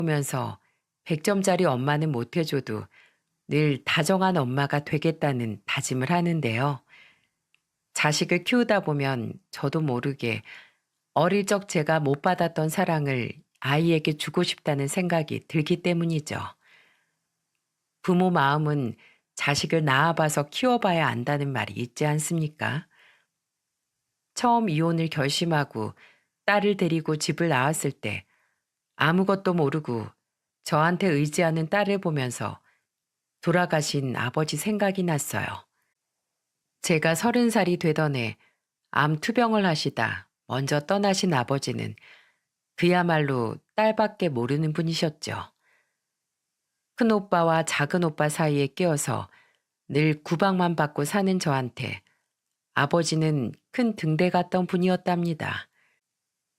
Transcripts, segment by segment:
보면서 100점짜리 엄마는 못해줘도 늘 다정한 엄마가 되겠다는 다짐을 하는데요. 자식을 키우다 보면 저도 모르게 어릴 적 제가 못 받았던 사랑을 아이에게 주고 싶다는 생각이 들기 때문이죠. 부모 마음은 자식을 낳아봐서 키워봐야 안다는 말이 있지 않습니까? 처음 이혼을 결심하고 딸을 데리고 집을 나왔을 때 아무것도 모르고 저한테 의지하는 딸을 보면서 돌아가신 아버지 생각이 났어요. 제가 30살이 되던 해 암 투병을 하시다 먼저 떠나신 아버지는 그야말로 딸밖에 모르는 분이셨죠. 큰 오빠와 작은 오빠 사이에 끼어서 늘 구박만 받고 사는 저한테 아버지는 큰 등대 같던 분이었답니다.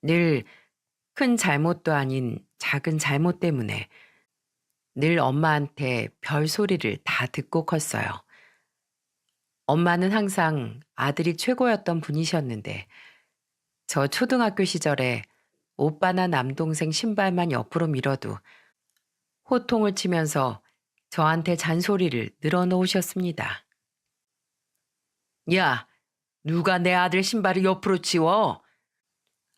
늘 큰 잘못도 아닌 작은 잘못 때문에 늘 엄마한테 별 소리를 다 듣고 컸어요. 엄마는 항상 아들이 최고였던 분이셨는데 저 초등학교 시절에 오빠나 남동생 신발만 옆으로 밀어도 호통을 치면서 저한테 잔소리를 늘어놓으셨습니다. 야, 누가 내 아들 신발을 옆으로 치워?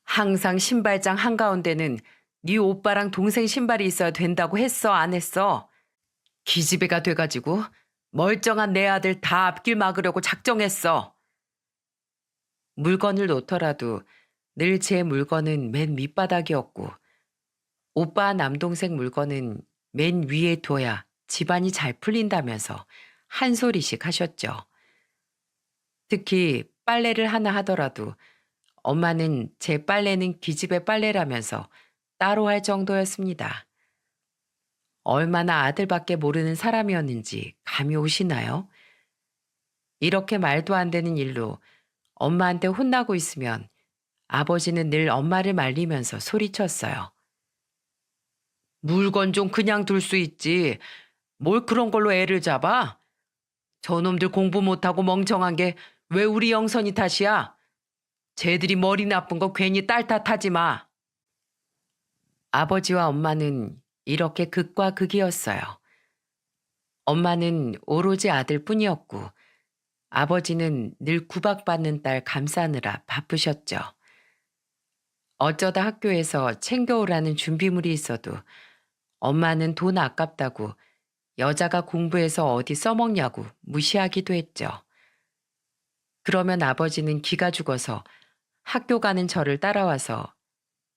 항상 신발장 한가운데는 네 오빠랑 동생 신발이 있어야 된다고 했어, 안 했어? 기집애가 돼가지고 멀쩡한 내 아들 다 앞길 막으려고 작정했어. 물건을 놓더라도 늘 제 물건은 맨 밑바닥이었고 오빠 남동생 물건은 맨 위에 둬야 집안이 잘 풀린다면서 한 소리씩 하셨죠. 특히 빨래를 하나 하더라도 엄마는 제 빨래는 기집애 빨래라면서 따로 할 정도였습니다. 얼마나 아들밖에 모르는 사람이었는지 감이 오시나요? 이렇게 말도 안 되는 일로 엄마한테 혼나고 있으면 아버지는 늘 엄마를 말리면서 소리쳤어요. 물건 좀 그냥 둘 수 있지. 뭘 그런 걸로 애를 잡아? 저놈들 공부 못하고 멍청한 게 왜 우리 영선이 탓이야? 쟤들이 머리 나쁜 거 괜히 딸 탓하지 마. 아버지와 엄마는 이렇게 극과 극이었어요. 엄마는 오로지 아들뿐이었고 아버지는 늘 구박받는 딸 감싸느라 바쁘셨죠. 어쩌다 학교에서 챙겨오라는 준비물이 있어도 엄마는 돈 아깝다고 여자가 공부해서 어디 써먹냐고 무시하기도 했죠. 그러면 아버지는 기가 죽어서 학교 가는 저를 따라와서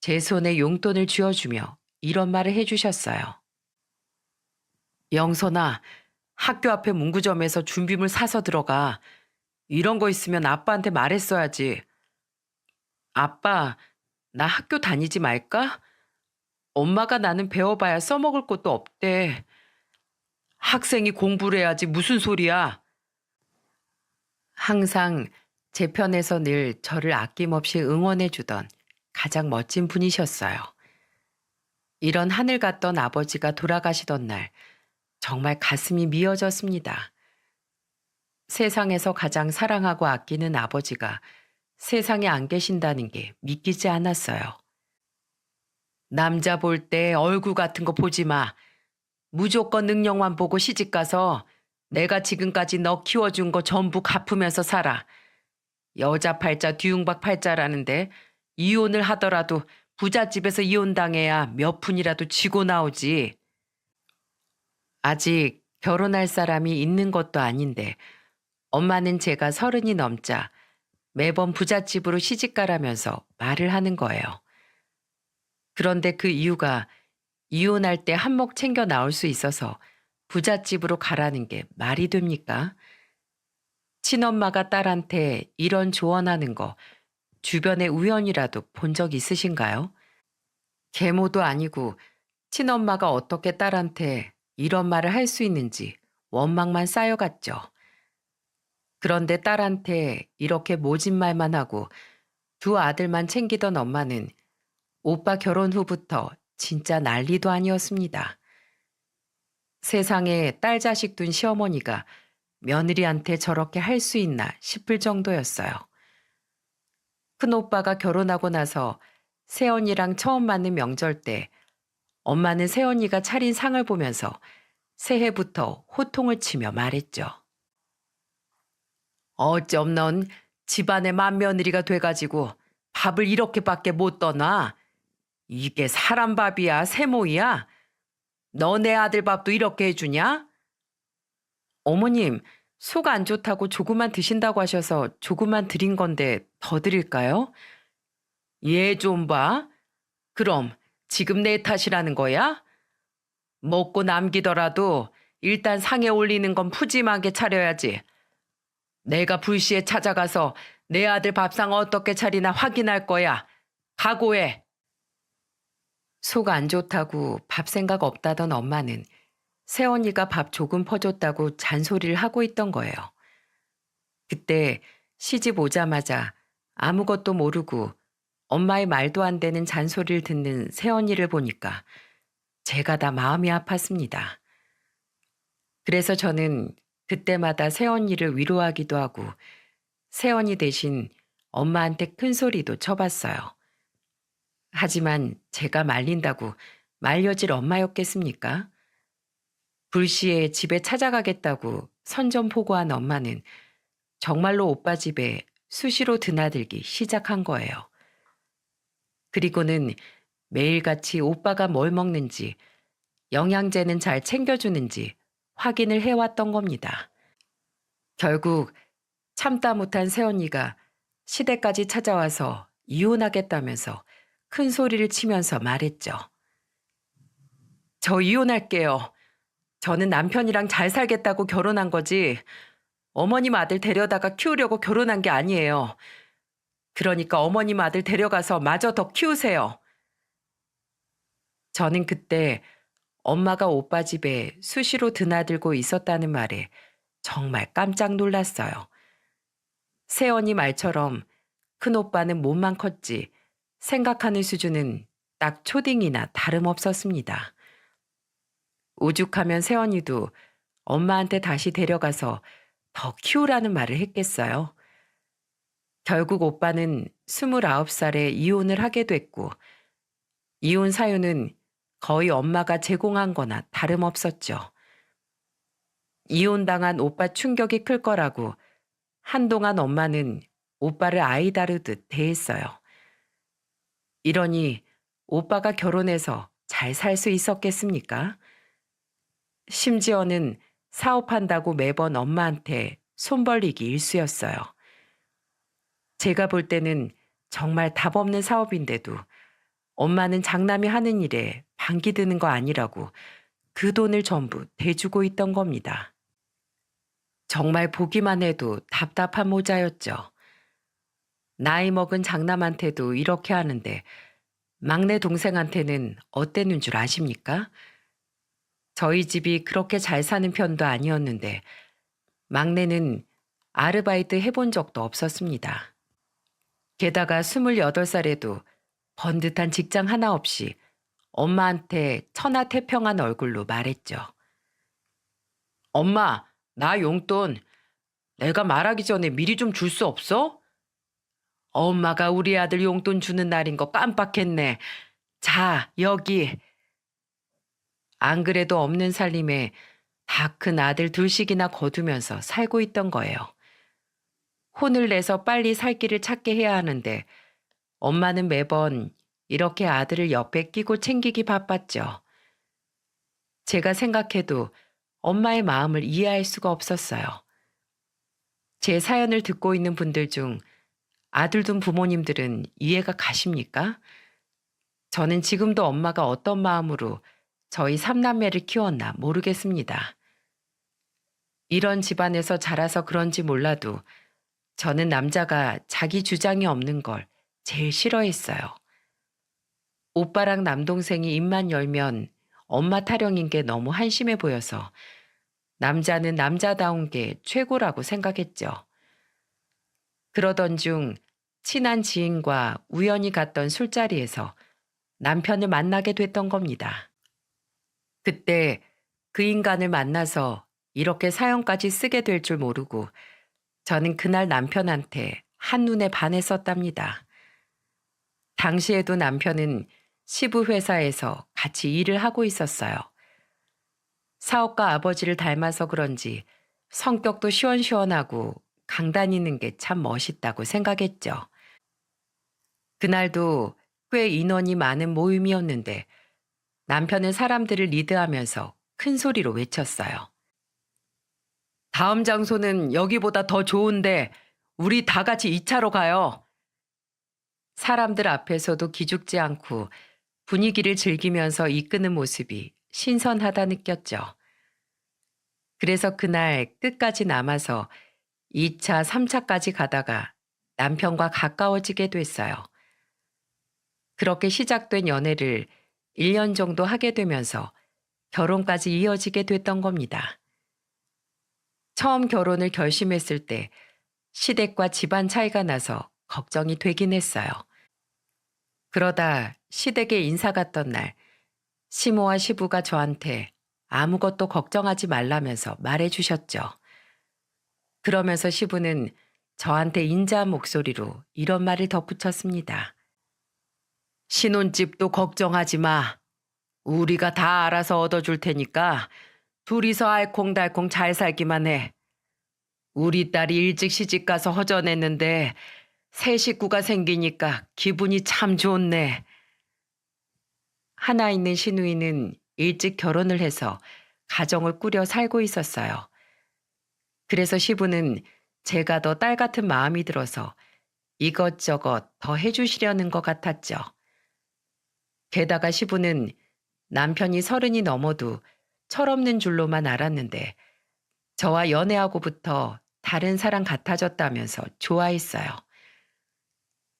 제 손에 용돈을 쥐어주며 이런 말을 해주셨어요. 영선아, 학교 앞에 문구점에서 준비물 사서 들어가. 이런 거 있으면 아빠한테 말했어야지. 아빠, 나 학교 다니지 말까? 엄마가 나는 배워봐야 써먹을 것도 없대. 학생이 공부를 해야지 무슨 소리야. 항상 제 편에서 늘 저를 아낌없이 응원해주던 가장 멋진 분이셨어요. 이런 하늘 같던 아버지가 돌아가시던 날 정말 가슴이 미어졌습니다. 세상에서 가장 사랑하고 아끼는 아버지가 세상에 안 계신다는 게 믿기지 않았어요. 남자 볼 때 얼굴 같은 거 보지 마. 무조건 능력만 보고 시집가서 내가 지금까지 너 키워준 거 전부 갚으면서 살아. 여자 팔자 뒤웅박 팔자라는데 이혼을 하더라도 부잣집에서 이혼당해야 몇 푼이라도 쥐고 나오지. 아직 결혼할 사람이 있는 것도 아닌데 엄마는 제가 30이 넘자 매번 부잣집으로 시집가라면서 말을 하는 거예요. 그런데 그 이유가 이혼할 때 한몫 챙겨 나올 수 있어서 부잣집으로 가라는 게 말이 됩니까? 친엄마가 딸한테 이런 조언하는 거 주변에 우연이라도 본 적 있으신가요? 계모도 아니고 친엄마가 어떻게 딸한테 이런 말을 할 수 있는지 원망만 쌓여갔죠. 그런데 딸한테 이렇게 모진 말만 하고 두 아들만 챙기던 엄마는 오빠 결혼 후부터 진짜 난리도 아니었습니다. 세상에 딸 자식 둔 시어머니가 며느리한테 저렇게 할 수 있나 싶을 정도였어요. 큰오빠가 결혼하고 나서 새언니랑 처음 맞는 명절 때 엄마는 새언니가 차린 상을 보면서 새해부터 호통을 치며 말했죠. 어쩜 넌 집안의 맏며느리가 돼가지고 밥을 이렇게밖에 못 떠나? 이게 사람 밥이야, 세모이야? 너 내 아들 밥도 이렇게 해주냐? 어머님, 속 안 좋다고 조금만 드신다고 하셔서 조금만 드린 건데 더 드릴까요? 얘 좀 봐. 그럼 지금 내 탓이라는 거야? 먹고 남기더라도 일단 상에 올리는 건 푸짐하게 차려야지. 내가 불시에 찾아가서 내 아들 밥상 어떻게 차리나 확인할 거야. 각오해. 속 안 좋다고 밥 생각 없다던 엄마는 새언니가 밥 조금 퍼줬다고 잔소리를 하고 있던 거예요. 그때 시집 오자마자 아무것도 모르고 엄마의 말도 안 되는 잔소리를 듣는 새언니를 보니까 제가 다 마음이 아팠습니다. 그래서 저는 그때마다 새언니를 위로하기도 하고 새언니 대신 엄마한테 큰 소리도 쳐봤어요. 하지만 제가 말린다고 말려질 엄마였겠습니까? 불시에 집에 찾아가겠다고 선전포고한 엄마는 정말로 오빠 집에 수시로 드나들기 시작한 거예요. 그리고는 매일같이 오빠가 뭘 먹는지, 영양제는 잘 챙겨주는지 확인을 해왔던 겁니다. 결국 참다 못한 새언니가 시댁까지 찾아와서 이혼하겠다면서 큰 소리를 치면서 말했죠. 저 이혼할게요. 저는 남편이랑 잘 살겠다고 결혼한 거지 어머님 아들 데려다가 키우려고 결혼한 게 아니에요. 그러니까 어머님 아들 데려가서 마저 더 키우세요. 저는 그때 엄마가 오빠 집에 수시로 드나들고 있었다는 말에 정말 깜짝 놀랐어요. 새언니 말처럼 큰오빠는 몸만 컸지 생각하는 수준은 딱 초딩이나 다름없었습니다. 오죽하면 새언니도 엄마한테 다시 데려가서 더 키우라는 말을 했겠어요. 결국 오빠는 29살에 이혼을 하게 됐고 이혼 사유는 거의 엄마가 제공한 거나 다름없었죠. 이혼당한 오빠 충격이 클 거라고 한동안 엄마는 오빠를 아이 다루듯 대했어요. 이러니 오빠가 결혼해서 잘 살 수 있었겠습니까? 심지어는 사업한다고 매번 엄마한테 손 벌리기 일쑤였어요. 제가 볼 때는 정말 답 없는 사업인데도 엄마는 장남이 하는 일에 반기 드는 거 아니라고 그 돈을 전부 대주고 있던 겁니다. 정말 보기만 해도 답답한 모자였죠. 나이 먹은 장남한테도 이렇게 하는데 막내 동생한테는 어땠는 줄 아십니까? 저희 집이 그렇게 잘 사는 편도 아니었는데 막내는 아르바이트 해본 적도 없었습니다. 게다가 28살에도 번듯한 직장 하나 없이 엄마한테 천하태평한 얼굴로 말했죠. 엄마, 나 용돈 내가 말하기 전에 미리 좀 줄 수 없어? 엄마가 우리 아들 용돈 주는 날인 거 깜빡했네. 자, 여기. 안 그래도 없는 살림에 다 큰 아들 둘씩이나 거두면서 살고 있던 거예요. 혼을 내서 빨리 살 길을 찾게 해야 하는데 엄마는 매번 이렇게 아들을 옆에 끼고 챙기기 바빴죠. 제가 생각해도 엄마의 마음을 이해할 수가 없었어요. 제 사연을 듣고 있는 분들 중 아들 둔 부모님들은 이해가 가십니까? 저는 지금도 엄마가 어떤 마음으로 저희 삼남매를 키웠나 모르겠습니다. 이런 집안에서 자라서 그런지 몰라도 저는 남자가 자기 주장이 없는 걸 제일 싫어했어요. 오빠랑 남동생이 입만 열면 엄마 타령인 게 너무 한심해 보여서 남자는 남자다운 게 최고라고 생각했죠. 그러던 중 친한 지인과 우연히 갔던 술자리에서 남편을 만나게 됐던 겁니다. 그때 그 인간을 만나서 이렇게 사연까지 쓰게 될 줄 모르고 저는 그날 남편한테 한눈에 반했었답니다. 당시에도 남편은 시부 회사에서 같이 일을 하고 있었어요. 사업가 아버지를 닮아서 그런지 성격도 시원시원하고 강 다니는 게 참 멋있다고 생각했죠. 그날도 꽤 인원이 많은 모임이었는데 남편은 사람들을 리드하면서 큰 소리로 외쳤어요. 다음 장소는 여기보다 더 좋은데 우리 다 같이 2차로 가요. 사람들 앞에서도 기죽지 않고 분위기를 즐기면서 이끄는 모습이 신선하다 느꼈죠. 그래서 그날 끝까지 남아서 2차, 3차까지 가다가 남편과 가까워지게 됐어요. 그렇게 시작된 연애를 1년 정도 하게 되면서 결혼까지 이어지게 됐던 겁니다. 처음 결혼을 결심했을 때 시댁과 집안 차이가 나서 걱정이 되긴 했어요. 그러다 시댁에 인사 갔던 날 시모와 시부가 저한테 아무것도 걱정하지 말라면서 말해 주셨죠. 그러면서 시부는 저한테 인자한 목소리로 이런 말을 덧붙였습니다. 신혼집도 걱정하지 마. 우리가 다 알아서 얻어줄 테니까 둘이서 알콩달콩 잘 살기만 해. 우리 딸이 일찍 시집가서 허전했는데 새 식구가 생기니까 기분이 참 좋네. 하나 있는 시누이는 일찍 결혼을 해서 가정을 꾸려 살고 있었어요. 그래서 시부는 제가 더 딸 같은 마음이 들어서 이것저것 더 해주시려는 것 같았죠. 게다가 시부는 남편이 30이 넘어도 철없는 줄로만 알았는데 저와 연애하고부터 다른 사람 같아졌다면서 좋아했어요.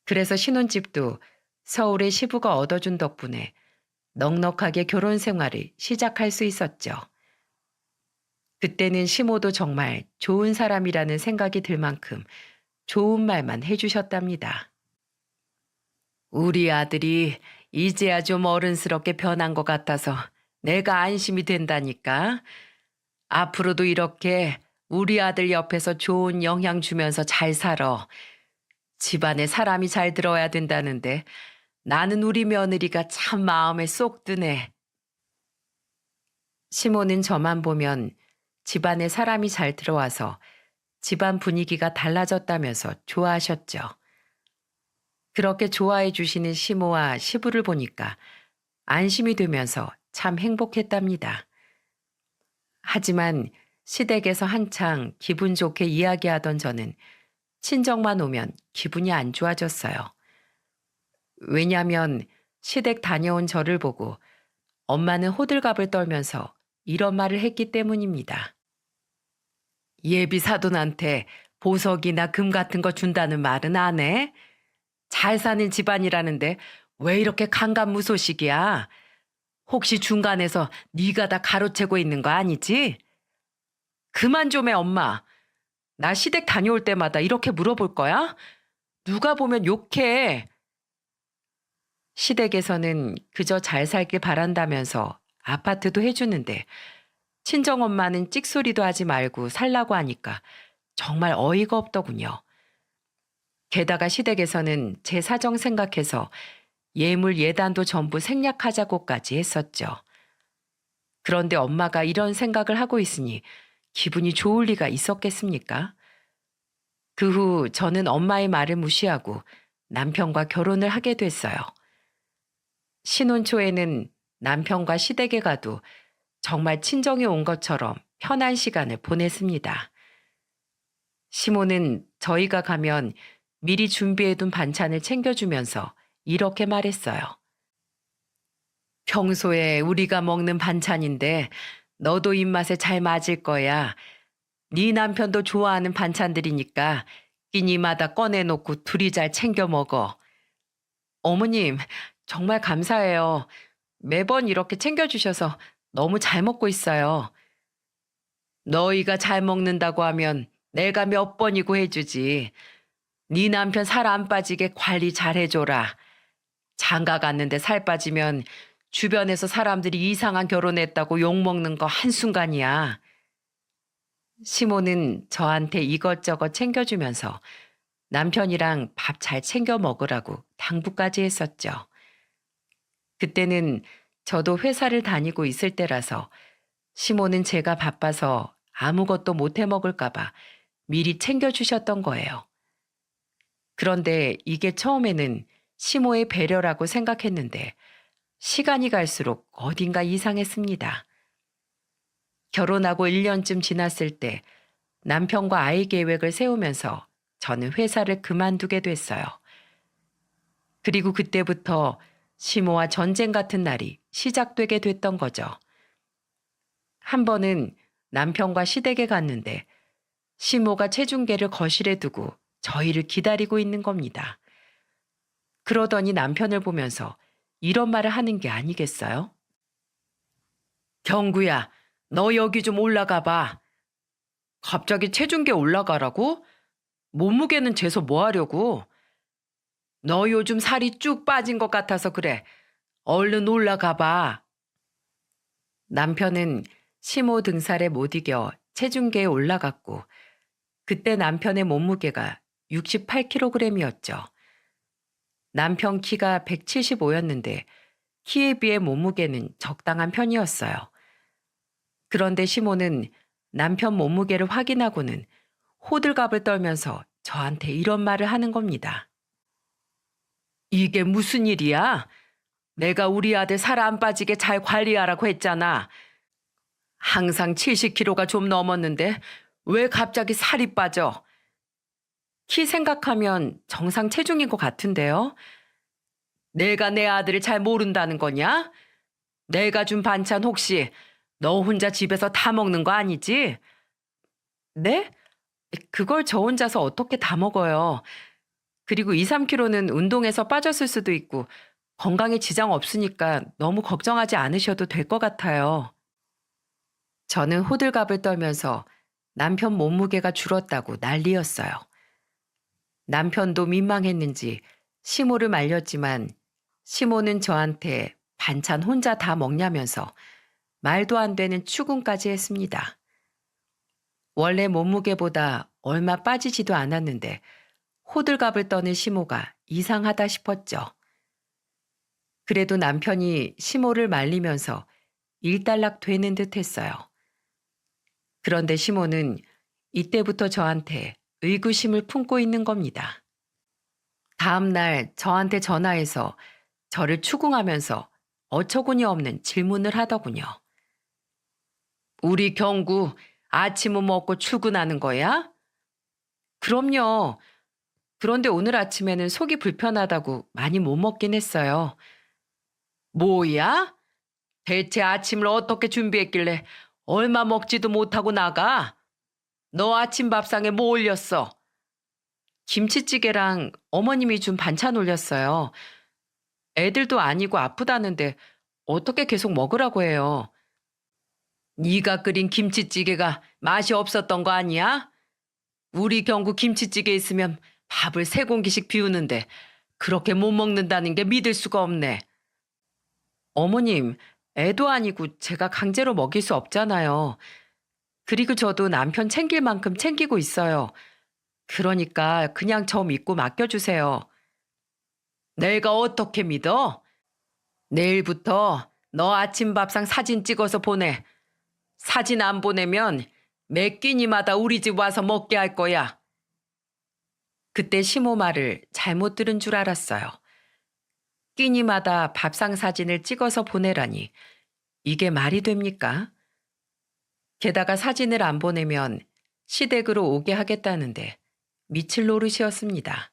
그래서 신혼집도 서울의 시부가 얻어준 덕분에 넉넉하게 결혼 생활을 시작할 수 있었죠. 그때는 시모도 정말 좋은 사람이라는 생각이 들 만큼 좋은 말만 해주셨답니다. 우리 아들이 이제야 좀 어른스럽게 변한 것 같아서 내가 안심이 된다니까. 앞으로도 이렇게 우리 아들 옆에서 좋은 영향 주면서 잘 살아. 집안에 사람이 잘 들어야 된다는데 나는 우리 며느리가 참 마음에 쏙 드네. 시모는 저만 보면 집안에 사람이 잘 들어와서 집안 분위기가 달라졌다면서 좋아하셨죠. 그렇게 좋아해 주시는 시모와 시부를 보니까 안심이 되면서 참 행복했답니다. 하지만 시댁에서 한창 기분 좋게 이야기하던 저는 친정만 오면 기분이 안 좋아졌어요. 왜냐하면 시댁 다녀온 저를 보고 엄마는 호들갑을 떨면서 이런 말을 했기 때문입니다. 예비 사돈한테 보석이나 금 같은 거 준다는 말은 안 해? 잘 사는 집안이라는데 왜 이렇게 강간무소식이야? 혹시 중간에서 네가 다 가로채고 있는 거 아니지? 그만 좀 해, 엄마. 나 시댁 다녀올 때마다 이렇게 물어볼 거야? 누가 보면 욕해. 시댁에서는 그저 잘 살길 바란다면서 아파트도 해주는데 친정엄마는 찍소리도 하지 말고 살라고 하니까 정말 어이가 없더군요. 게다가 시댁에서는 제 사정 생각해서 예물 예단도 전부 생략하자고까지 했었죠. 그런데 엄마가 이런 생각을 하고 있으니 기분이 좋을 리가 있었겠습니까? 그 후 저는 엄마의 말을 무시하고 남편과 결혼을 하게 됐어요. 신혼 초에는 남편과 시댁에 가도 정말 친정에 온 것처럼 편한 시간을 보냈습니다. 시모는 저희가 가면 미리 준비해둔 반찬을 챙겨주면서 이렇게 말했어요. 평소에 우리가 먹는 반찬인데 너도 입맛에 잘 맞을 거야. 네 남편도 좋아하는 반찬들이니까 끼니마다 꺼내놓고 둘이 잘 챙겨 먹어. 어머님, 정말 감사해요. 매번 이렇게 챙겨주셔서 너무 잘 먹고 있어요. 너희가 잘 먹는다고 하면 내가 몇 번이고 해주지. 네 남편 살 안 빠지게 관리 잘 해줘라. 장가 갔는데 살 빠지면 주변에서 사람들이 이상한 결혼했다고 욕먹는 거 한순간이야. 시모는 저한테 이것저것 챙겨주면서 남편이랑 밥 잘 챙겨 먹으라고 당부까지 했었죠. 그때는 저도 회사를 다니고 있을 때라서 시모는 제가 바빠서 아무것도 못 해 먹을까 봐 미리 챙겨주셨던 거예요. 그런데 이게 처음에는 시모의 배려라고 생각했는데 시간이 갈수록 어딘가 이상했습니다. 결혼하고 1년쯤 지났을 때 남편과 아이 계획을 세우면서 저는 회사를 그만두게 됐어요. 그리고 그때부터 시모와 전쟁 같은 날이 시작되게 됐던 거죠. 한 번은 남편과 시댁에 갔는데 시모가 체중계를 거실에 두고 저희를 기다리고 있는 겁니다. 그러더니 남편을 보면서 이런 말을 하는 게 아니겠어요? 경구야, 너 여기 좀 올라가 봐. 갑자기 체중계 올라가라고? 몸무게는 재서 뭐 하려고? 너 요즘 살이 쭉 빠진 것 같아서 그래. 얼른 올라가 봐. 남편은 시모 등살에 못 이겨 체중계에 올라갔고 그때 남편의 몸무게가 68kg이었죠. 남편 키가 175였는데 키에 비해 몸무게는 적당한 편이었어요. 그런데 시모는 남편 몸무게를 확인하고는 호들갑을 떨면서 저한테 이런 말을 하는 겁니다. 이게 무슨 일이야? 내가 우리 아들 살 안 빠지게 잘 관리하라고 했잖아. 항상 70kg가 좀 넘었는데 왜 갑자기 살이 빠져? 키 생각하면 정상 체중인 것 같은데요. 내가 내 아들을 잘 모른다는 거냐? 내가 준 반찬 혹시 너 혼자 집에서 다 먹는 거 아니지? 네? 그걸 저 혼자서 어떻게 다 먹어요? 그리고 2, 3kg는 운동에서 빠졌을 수도 있고 건강에 지장 없으니까 너무 걱정하지 않으셔도 될 것 같아요. 저는 호들갑을 떨면서 남편 몸무게가 줄었다고 난리였어요. 남편도 민망했는지 시모를 말렸지만 시모는 저한테 반찬 혼자 다 먹냐면서 말도 안 되는 추궁까지 했습니다. 원래 몸무게보다 얼마 빠지지도 않았는데 호들갑을 떠는 시모가 이상하다 싶었죠. 그래도 남편이 시모를 말리면서 일단락 되는 듯 했어요. 그런데 시모는 이때부터 저한테 의구심을 품고 있는 겁니다. 다음 날 저한테 전화해서 저를 추궁하면서 어처구니 없는 질문을 하더군요. 우리 경구 아침은 먹고 출근하는 거야? 그럼요. 그런데 오늘 아침에는 속이 불편하다고 많이 못 먹긴 했어요. 뭐야? 대체 아침을 어떻게 준비했길래 얼마 먹지도 못하고 나가? 너 아침 밥상에 뭐 올렸어? 김치찌개랑 어머님이 준 반찬 올렸어요. 애들도 아니고 아프다는데 어떻게 계속 먹으라고 해요? 네가 끓인 김치찌개가 맛이 없었던 거 아니야? 우리 경구 김치찌개 있으면 밥을 3공기씩 비우는데 그렇게 못 먹는다는 게 믿을 수가 없네. 어머님, 애도 아니고 제가 강제로 먹일 수 없잖아요. 그리고 저도 남편 챙길 만큼 챙기고 있어요. 그러니까 그냥 저 믿고 맡겨주세요. 내가 어떻게 믿어? 내일부터 너 아침 밥상 사진 찍어서 보내. 사진 안 보내면 매 끼니마다 우리 집 와서 먹게 할 거야. 그때 시모 말을 잘못 들은 줄 알았어요. 끼니마다 밥상 사진을 찍어서 보내라니 이게 말이 됩니까? 게다가 사진을 안 보내면 시댁으로 오게 하겠다는데 미칠 노릇이었습니다.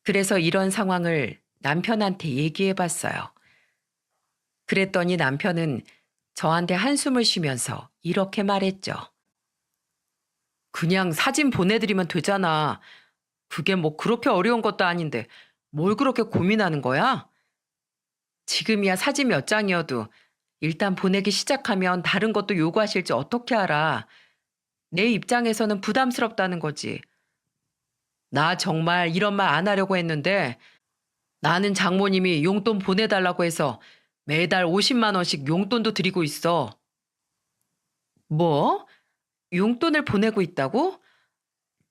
그래서 이런 상황을 남편한테 얘기해 봤어요. 그랬더니 남편은 저한테 한숨을 쉬면서 이렇게 말했죠. 그냥 사진 보내드리면 되잖아. 그게 뭐 그렇게 어려운 것도 아닌데 뭘 그렇게 고민하는 거야? 지금이야 사진 몇 장이어도 일단 보내기 시작하면 다른 것도 요구하실지 어떻게 알아. 내 입장에서는 부담스럽다는 거지. 나 정말 이런 말 안 하려고 했는데 나는 장모님이 용돈 보내달라고 해서 매달 50만 원씩 용돈도 드리고 있어. 뭐? 용돈을 보내고 있다고?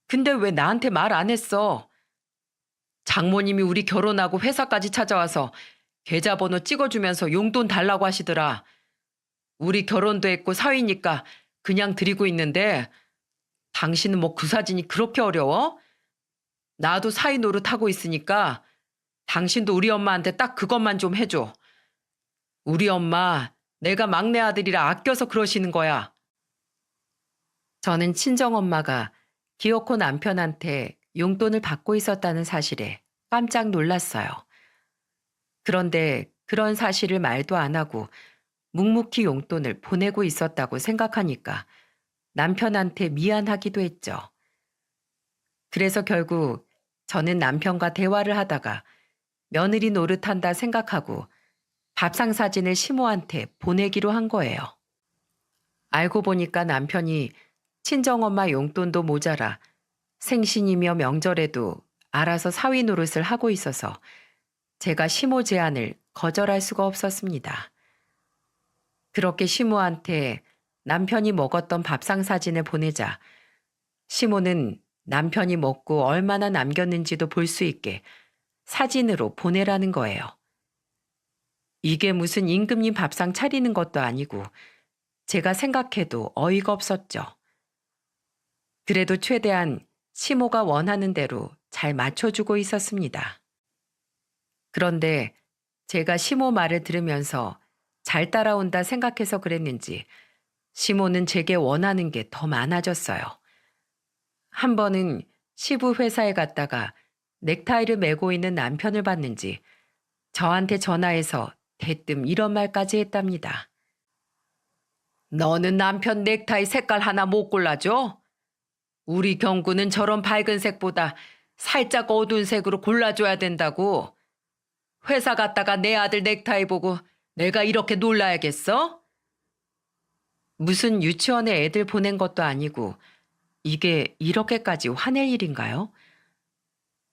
근데 왜 나한테 말 안 했어? 장모님이 우리 결혼하고 회사까지 찾아와서 계좌번호 찍어주면서 용돈 달라고 하시더라. 우리 결혼도 했고 사위니까 그냥 드리고 있는데 당신은 뭐 그 사진이 그렇게 어려워? 나도 사위 노릇하고 있으니까 당신도 우리 엄마한테 딱 그것만 좀 해줘. 우리 엄마 내가 막내 아들이라 아껴서 그러시는 거야. 저는 친정엄마가 기어코 남편한테 용돈을 받고 있었다는 사실에 깜짝 놀랐어요. 그런데 그런 사실을 말도 안 하고 묵묵히 용돈을 보내고 있었다고 생각하니까 남편한테 미안하기도 했죠. 그래서 결국 저는 남편과 대화를 하다가 며느리 노릇한다 생각하고 밥상 사진을 시모한테 보내기로 한 거예요. 알고 보니까 남편이 친정엄마 용돈도 모자라 생신이며 명절에도 알아서 사위 노릇을 하고 있어서 제가 시모 제안을 거절할 수가 없었습니다. 그렇게 시모한테 남편이 먹었던 밥상 사진을 보내자 시모는 남편이 먹고 얼마나 남겼는지도 볼 수 있게 사진으로 보내라는 거예요. 이게 무슨 임금님 밥상 차리는 것도 아니고 제가 생각해도 어이가 없었죠. 그래도 최대한 시모가 원하는 대로 잘 맞춰주고 있었습니다. 그런데 제가 시모 말을 들으면서 잘 따라온다 생각해서 그랬는지 시모는 제게 원하는 게 더 많아졌어요. 한 번은 시부 회사에 갔다가 넥타이를 메고 있는 남편을 봤는지 저한테 전화해서 대뜸 이런 말까지 했답니다. 너는 남편 넥타이 색깔 하나 못 골라줘? 우리 경구는 저런 밝은 색보다 살짝 어두운 색으로 골라줘야 된다고. 회사 갔다가 내 아들 넥타이 보고 내가 이렇게 놀라야겠어? 무슨 유치원에 애들 보낸 것도 아니고 이게 이렇게까지 화낼 일인가요?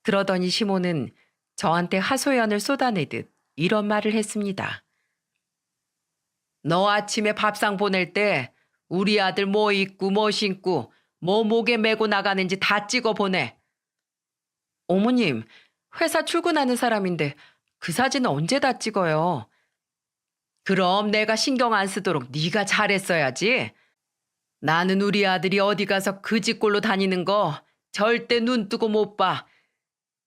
그러더니 시모는 저한테 하소연을 쏟아내듯 이런 말을 했습니다. 너 아침에 밥상 보낼 때 우리 아들 뭐 입고 뭐 신고 뭐 목에 메고 나가는지 다 찍어 보내. 어머님, 회사 출근하는 사람인데 그 사진은 언제 다 찍어요? 그럼 내가 신경 안 쓰도록 네가 잘했어야지. 나는 우리 아들이 어디 가서 그 집꼴로 다니는 거 절대 눈 뜨고 못 봐.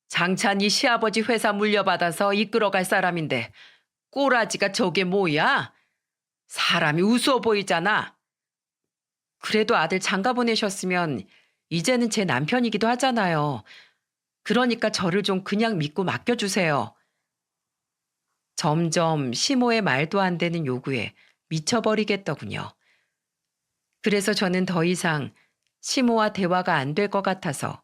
장차 네 시아버지 회사 물려받아서 이끌어갈 사람인데 꼬라지가 저게 뭐야? 사람이 우스워 보이잖아. 그래도 아들 장가 보내셨으면 이제는 제 남편이기도 하잖아요. 그러니까 저를 좀 그냥 믿고 맡겨주세요. 점점 시모의 말도 안 되는 요구에 미쳐버리겠더군요. 그래서 저는 더 이상 시모와 대화가 안 될 것 같아서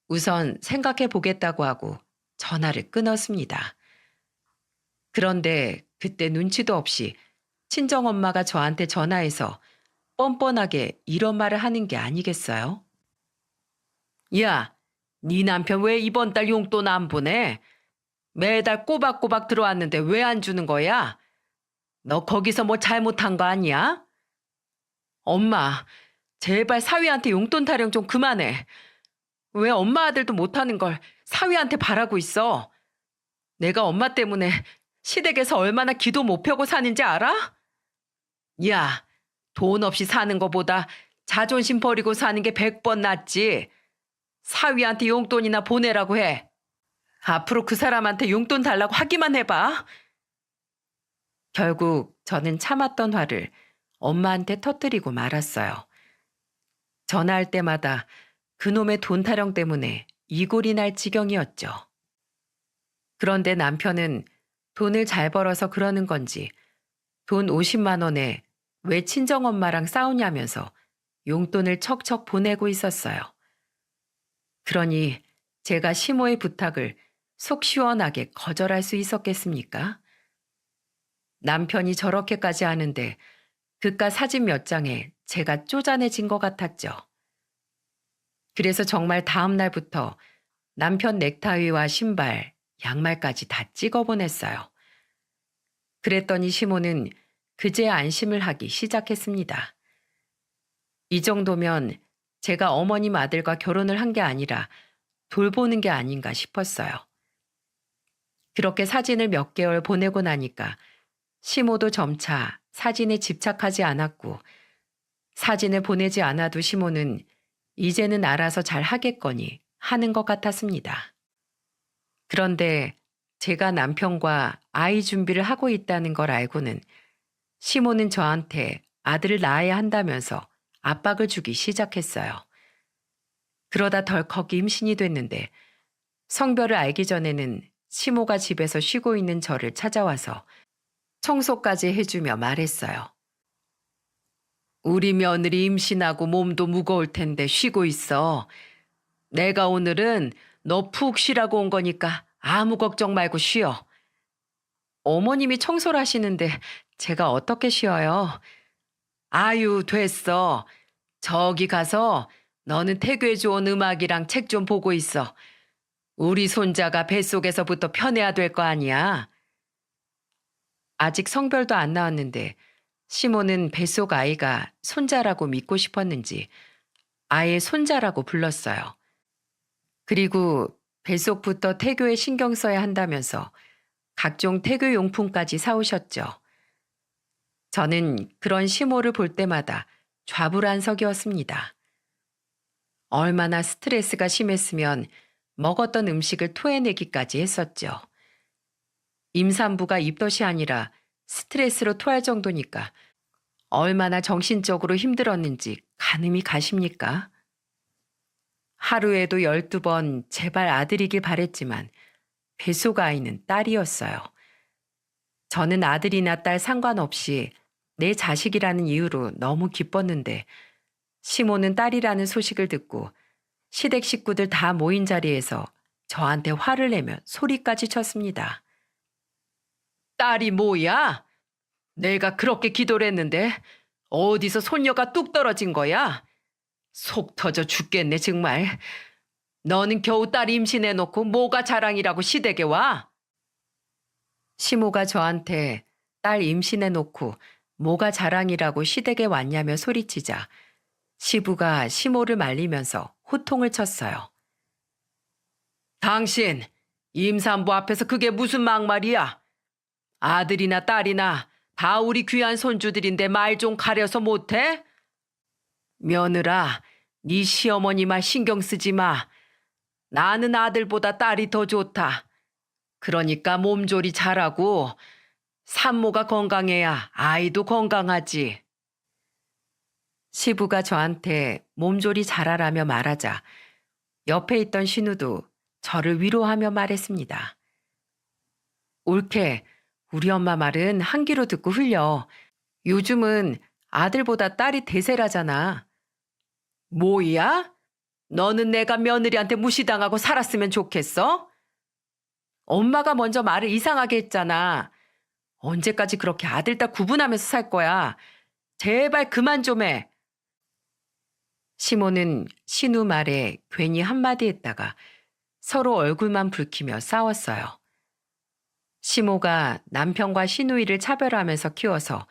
우선 생각해 보겠다고 하고 전화를 끊었습니다. 그런데 그때 눈치도 없이 친정엄마가 저한테 전화해서 뻔뻔하게 이런 말을 하는 게 아니겠어요? 야, 네 남편 왜 이번 달 용돈 안 보내? 매달 꼬박꼬박 들어왔는데 왜 안 주는 거야? 너 거기서 뭐 잘못한 거 아니야? 엄마, 제발 사위한테 용돈 타령 좀 그만해. 왜 엄마 아들도 못하는 걸 사위한테 바라고 있어? 내가 엄마 때문에 시댁에서 얼마나 기도 못 펴고 사는지 알아? 야, 돈 없이 사는 거보다 자존심 버리고 사는 게 100번 낫지. 사위한테 용돈이나 보내라고 해. 앞으로 그 사람한테 용돈 달라고 하기만 해봐. 결국 저는 참았던 화를 엄마한테 터뜨리고 말았어요. 전화할 때마다 그놈의 돈 타령 때문에 이골이 날 지경이었죠. 그런데 남편은 돈을 잘 벌어서 그러는 건지 돈 50만 원에 왜 친정엄마랑 싸우냐면서 용돈을 척척 보내고 있었어요. 그러니 제가 시모의 부탁을 속 시원하게 거절할 수 있었겠습니까? 남편이 저렇게까지 하는데 그깟 사진 몇 장에 제가 쪼잔해진 것 같았죠. 그래서 정말 다음 날부터 남편 넥타이와 신발, 양말까지 다 찍어보냈어요. 그랬더니 시모는 그제 안심을 하기 시작했습니다. 이 정도면 제가 어머님 아들과 결혼을 한 게 아니라 돌보는 게 아닌가 싶었어요. 그렇게 사진을 몇 개월 보내고 나니까 시모도 점차 사진에 집착하지 않았고 사진을 보내지 않아도 시모는 이제는 알아서 잘 하겠거니 하는 것 같았습니다. 그런데 제가 남편과 아이 준비를 하고 있다는 걸 알고는 시모는 저한테 아들을 낳아야 한다면서 압박을 주기 시작했어요. 그러다 덜컥 임신이 됐는데 성별을 알기 전에는 시모가 집에서 쉬고 있는 저를 찾아와서 청소까지 해주며 말했어요. 우리 며느리 임신하고 몸도 무거울 텐데 쉬고 있어. 내가 오늘은 너 푹 쉬라고 온 거니까 아무 걱정 말고 쉬어. 어머님이 청소를 하시는데 제가 어떻게 쉬어요? 아유, 됐어. 저기 가서 너는 태교에 좋은 음악이랑 책 좀 보고 있어. 우리 손자가 뱃속에서부터 편해야 될 거 아니야. 아직 성별도 안 나왔는데 시모는 뱃속 아이가 손자라고 믿고 싶었는지 아예 손자라고 불렀어요. 그리고 뱃속부터 태교에 신경 써야 한다면서 각종 태교 용품까지 사오셨죠. 저는 그런 시모를 볼 때마다 좌불안석이었습니다. 얼마나 스트레스가 심했으면 먹었던 음식을 토해내기까지 했었죠. 임산부가 입덧이 아니라 스트레스로 토할 정도니까 얼마나 정신적으로 힘들었는지 가늠이 가십니까? 하루에도 12번 제발 아들이길 바랬지만 뱃속 아이는 딸이었어요. 저는 아들이나 딸 상관없이 내 자식이라는 이유로 너무 기뻤는데 시모는 딸이라는 소식을 듣고 시댁 식구들 다 모인 자리에서 저한테 화를 내며 소리까지 쳤습니다. 딸이 뭐야? 내가 그렇게 기도를 했는데 어디서 손녀가 뚝 떨어진 거야? 속 터져 죽겠네 정말. 너는 겨우 딸 임신해놓고 뭐가 자랑이라고 시댁에 와? 시모가 저한테 딸 임신해놓고 뭐가 자랑이라고 시댁에 왔냐며 소리치자 시부가 시모를 말리면서 호통을 쳤어요. 당신, 임산부 앞에서 그게 무슨 막말이야? 아들이나 딸이나 다 우리 귀한 손주들인데 말 좀 가려서 못해? 며느라, 네 시어머니 말 신경 쓰지 마. 나는 아들보다 딸이 더 좋다. 그러니까 몸조리 잘하고 산모가 건강해야 아이도 건강하지. 시부가 저한테 몸조리 잘하라며 말하자 옆에 있던 신우도 저를 위로하며 말했습니다. 옳게 우리 엄마 말은 한 귀로 듣고 흘려. 요즘은 아들보다 딸이 대세라잖아. 뭐야? 너는 내가 며느리한테 무시당하고 살았으면 좋겠어? 엄마가 먼저 말을 이상하게 했잖아. 언제까지 그렇게 아들, 딸 구분하면서 살 거야? 제발 그만 좀 해. 시모는 신우 말에 괜히 한마디 했다가 서로 얼굴만 붉히며 싸웠어요. 시모가 남편과 시누이를 차별하면서 키워서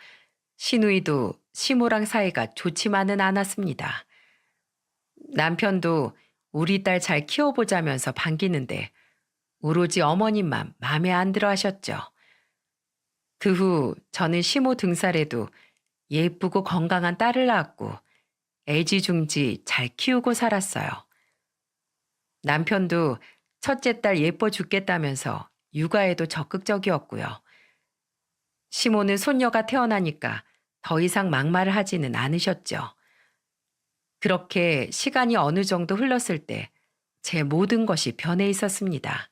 시누이도 시모랑 사이가 좋지만은 않았습니다. 남편도 우리 딸 잘 키워보자면서 반기는데 오로지 어머님만 마음에 안 들어 하셨죠. 그 후 저는 시모 등살에도 예쁘고 건강한 딸을 낳았고 애지중지 잘 키우고 살았어요. 남편도 첫째 딸 예뻐 죽겠다면서 육아에도 적극적이었고요. 시모는 손녀가 태어나니까 더 이상 막말을 하지는 않으셨죠. 그렇게 시간이 어느 정도 흘렀을 때 제 모든 것이 변해 있었습니다.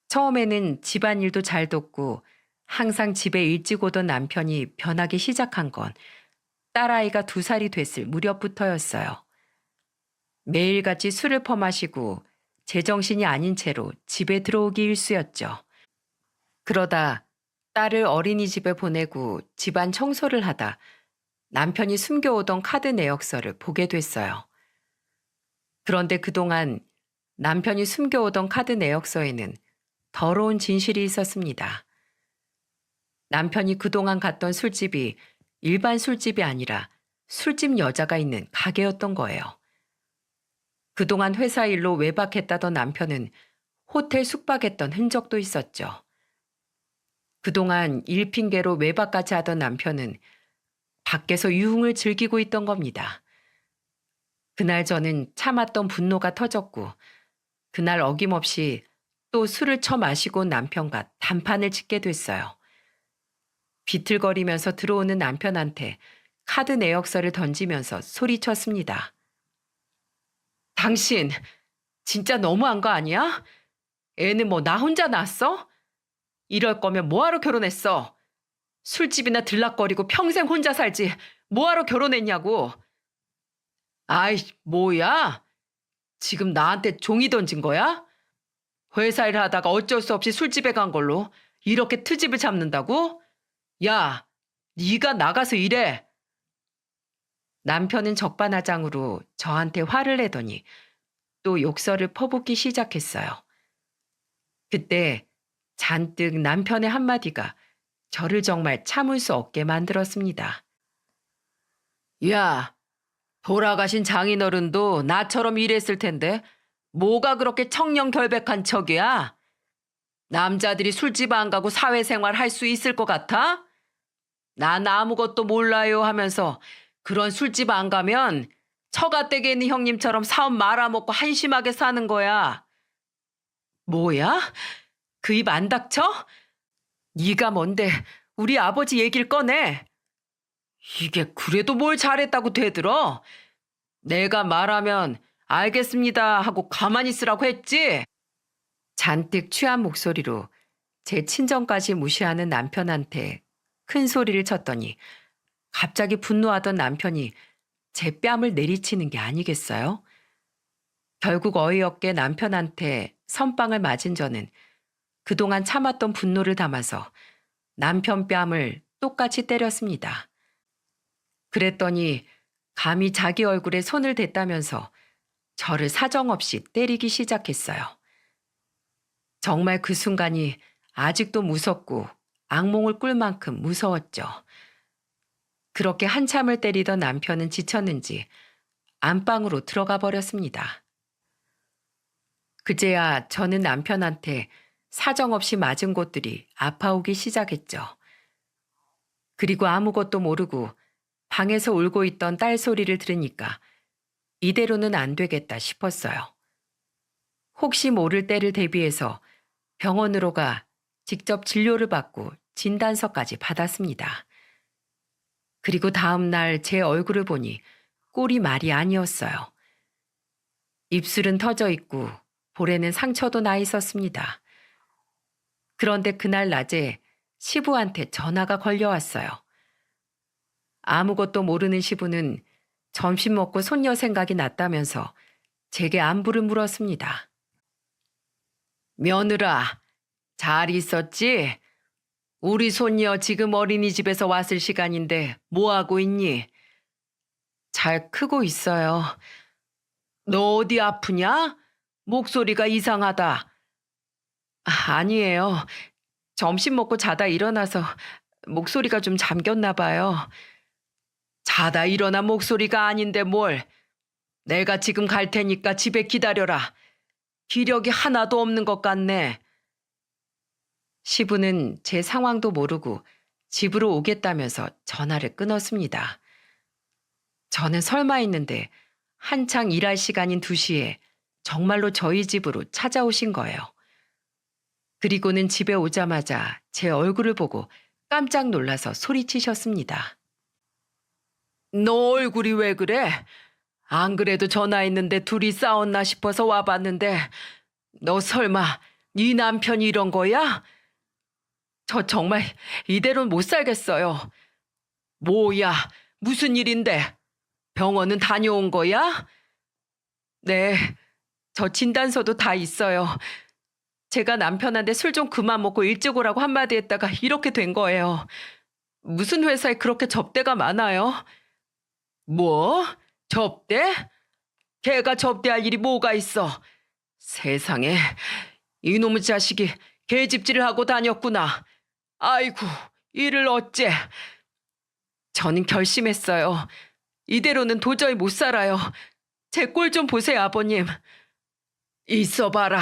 처음에는 집안일도 잘 돕고 항상 집에 일찍 오던 남편이 변하기 시작한 건 딸아이가 2살이 됐을 무렵부터였어요. 매일같이 술을 퍼마시고 제정신이 아닌 채로 집에 들어오기 일쑤였죠. 그러다 딸을 어린이집에 보내고 집안 청소를 하다 남편이 숨겨오던 카드 내역서를 보게 됐어요. 그런데 그동안 남편이 숨겨오던 카드 내역서에는 더러운 진실이 있었습니다. 남편이 그동안 갔던 술집이 일반 술집이 아니라 술집 여자가 있는 가게였던 거예요. 그동안 회사 일로 외박했다던 남편은 호텔 숙박했던 흔적도 있었죠. 그동안 일 핑계로 외박까지 하던 남편은 밖에서 유흥을 즐기고 있던 겁니다. 그날 저는 참았던 분노가 터졌고 그날 어김없이 또 술을 처마시고 온 남편과 단판을 짓게 됐어요. 비틀거리면서 들어오는 남편한테 카드 내역서를 던지면서 소리쳤습니다. 당신 진짜 너무한 거 아니야? 애는 뭐 나 혼자 낳았어? 이럴 거면 뭐하러 결혼했어? 술집이나 들락거리고 평생 혼자 살지 뭐하러 결혼했냐고. 아이, 뭐야? 지금 나한테 종이 던진 거야? 회사 일 하다가 어쩔 수 없이 술집에 간 걸로 이렇게 트집을 잡는다고? 야, 네가 나가서 일해. 남편은 적반하장으로 저한테 화를 내더니 또 욕설을 퍼붓기 시작했어요. 그때 잔뜩 남편의 한마디가 저를 정말 참을 수 없게 만들었습니다. 야, 돌아가신 장인어른도 나처럼 일했을 텐데 뭐가 그렇게 청렴결백한 척이야? 남자들이 술집 안 가고 사회생활 할 수 있을 것 같아? 난 아무것도 몰라요 하면서 그런 술집 안 가면 처가댁에 있는 형님처럼 사업 말아먹고 한심하게 사는 거야. 뭐야? 그 입 안 닥쳐? 네가 뭔데 우리 아버지 얘기를 꺼내. 이게 그래도 뭘 잘했다고 되들어? 내가 말하면 알겠습니다 하고 가만히 있으라고 했지? 잔뜩 취한 목소리로 제 친정까지 무시하는 남편한테 큰 소리를 쳤더니 갑자기 분노하던 남편이 제 뺨을 내리치는 게 아니겠어요? 결국 어이없게 남편한테 선빵을 맞은 저는 그동안 참았던 분노를 담아서 남편 뺨을 똑같이 때렸습니다. 그랬더니 감히 자기 얼굴에 손을 댔다면서 저를 사정없이 때리기 시작했어요. 정말 그 순간이 아직도 무섭고 악몽을 꿀 만큼 무서웠죠. 그렇게 한참을 때리던 남편은 지쳤는지 안방으로 들어가 버렸습니다. 그제야 저는 남편한테 사정없이 맞은 곳들이 아파오기 시작했죠. 그리고 아무것도 모르고 방에서 울고 있던 딸 소리를 들으니까 이대로는 안 되겠다 싶었어요. 혹시 모를 때를 대비해서 병원으로 가 직접 진료를 받고 진단서까지 받았습니다. 그리고 다음 날 제 얼굴을 보니 꼴이 말이 아니었어요. 입술은 터져 있고 볼에는 상처도 나 있었습니다. 그런데 그날 낮에 시부한테 전화가 걸려왔어요. 아무것도 모르는 시부는 점심 먹고 손녀 생각이 났다면서 제게 안부를 물었습니다. 며느라, 잘 있었지? 우리 손녀 지금 어린이집에서 왔을 시간인데 뭐하고 있니? 잘 크고 있어요. 너 어디 아프냐? 목소리가 이상하다. 아니에요. 점심 먹고 자다 일어나서 목소리가 좀 잠겼나 봐요. 자다 일어난 목소리가 아닌데 뭘. 내가 지금 갈 테니까 집에 기다려라. 기력이 하나도 없는 것 같네. 시부는 제 상황도 모르고 집으로 오겠다면서 전화를 끊었습니다. 저는 설마 했는데 한창 일할 시간인 2시에 정말로 저희 집으로 찾아오신 거예요. 그리고는 집에 오자마자 제 얼굴을 보고 깜짝 놀라서 소리치셨습니다. 너 얼굴이 왜 그래? 안 그래도 전화했는데 둘이 싸웠나 싶어서 와봤는데 너 설마 네 남편이 이런 거야? 저 정말 이대로는 못 살겠어요. 뭐야, 무슨 일인데? 병원은 다녀온 거야? 네, 저 진단서도 다 있어요. 제가 남편한테 술 좀 그만 먹고 일찍 오라고 한마디 했다가 이렇게 된 거예요. 무슨 회사에 그렇게 접대가 많아요? 뭐? 접대? 걔가 접대할 일이 뭐가 있어? 세상에, 이놈의 자식이 개집질을 하고 다녔구나. 아이고, 이를 어째. 저는 결심했어요. 이대로는 도저히 못 살아요. 제 꼴 좀 보세요, 아버님. 있어봐라.